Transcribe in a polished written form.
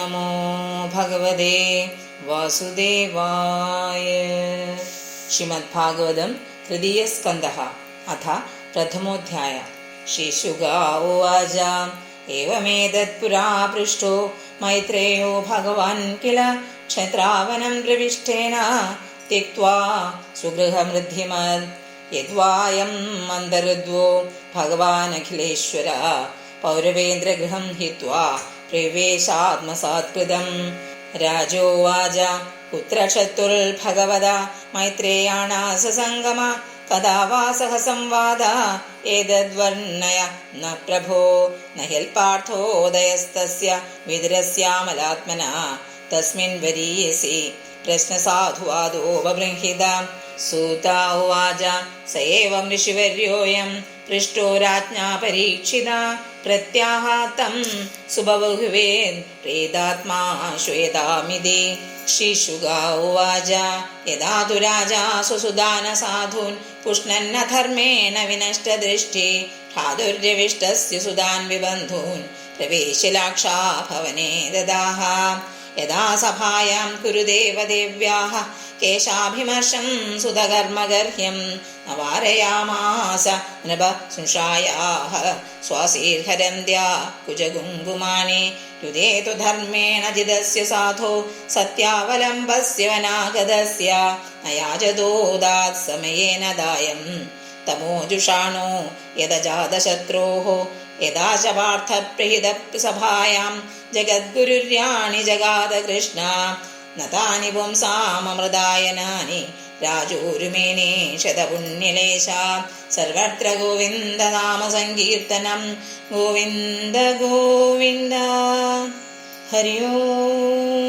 നമോ ഭഗവതേ വാസുദേവായ. ശ്രീമദ്ഭാഗവതം തൃതീയ സ്കന്ധഃ അഥ പ്രഥമോധ്യായ. ശ്രീശുക ഉവാച ഏവമേതത് പുരാ പൃഷ്ടോ മൈത്രേയോ ഭഗവാൻ കില ക്ഷേത്രാവനം പ്രവിഷ്ടേന ത്യക്ത്വാ സുഗൃഹമൃദ്ധിമത് യദ്വായം മന്ദരുദ്വോ ഭഗവാനഖിലേശ്വര പൗരവേന്ദ്രഗൃഹം ഹിത്വാ പ്രവേശാത്മസാത്കൃതം. രാജോവാച കുത്രക്ഷത്തുർഭഗവത മൈത്രേയാണാ സസംഗമ കഥാ വാ സഹ സംവാദ ഏതദ്വർണ്ണയ ന പ്രഭോ ന ഹ്യൽപാർത്ഥോദയസ്തസ്യ വിതുരസ്യാമലാത്മന തസ്മിൻ വരീയസി പ്രശ്നസാധുവാദോപബൃംഹിത. സൂത ഉവാച സ ഏവം ഋഷിവർയോയം പൃഷ്ടോ രാജ്ഞാ പരീക്ഷിത പ്രത്യാഹതം സുബഹുവേദ് പ്രീതാത്മാ ശ്വേതാമിതി. ശ്രീശുക ഉവാച യഥാ തു രാജാ സുസുദാന സാധൂൻ പുഷ്ണന്ന ധർമ്മേണ വിനഷ്ടദൃഷ്ടി ഭ്രാതുര്യവിഷ്ടസ്യ സുതാൻ വിബന്ധൂൻ പ്രവേശ്യലാക്ഷാ ഭവനേ ദദാഹ. യഥാ സഭായാം കുരുദേവദേവ്യാഃ കേശാഭിമർശം സുതകർമ്മഗർഹ്യം നവാരയാമാസ നൃപസ്നുഷായാഃ സ്വാസീർഹരന്ത്യാ കുജഗുങ്കുമാനി യുധേതു ധർമ്മേണ ജിതസ്യ സാധോ സത്യാവലംബസ്യ വനാഗതസ്യ നയാജതോദാത് സമയേന ദായം തമോജുഷാണോ യദജാതശത്രോഃ യഥാ ച പാർത്ഥപ്രഹിതസഭായാം ജഗദ്ഗുരുര്യാണി ജഗാത കൃഷ്ണ നതാനി പുംസാമൃതായനാനി രാജോരുമേനേ ശതപുണ്യലേശ. സർവത്ര ഗോവിന്ദ നാമ സങ്കീർത്തനം ഗോവിന്ദ ഗോവിന്ദ. ഹരി ഓം.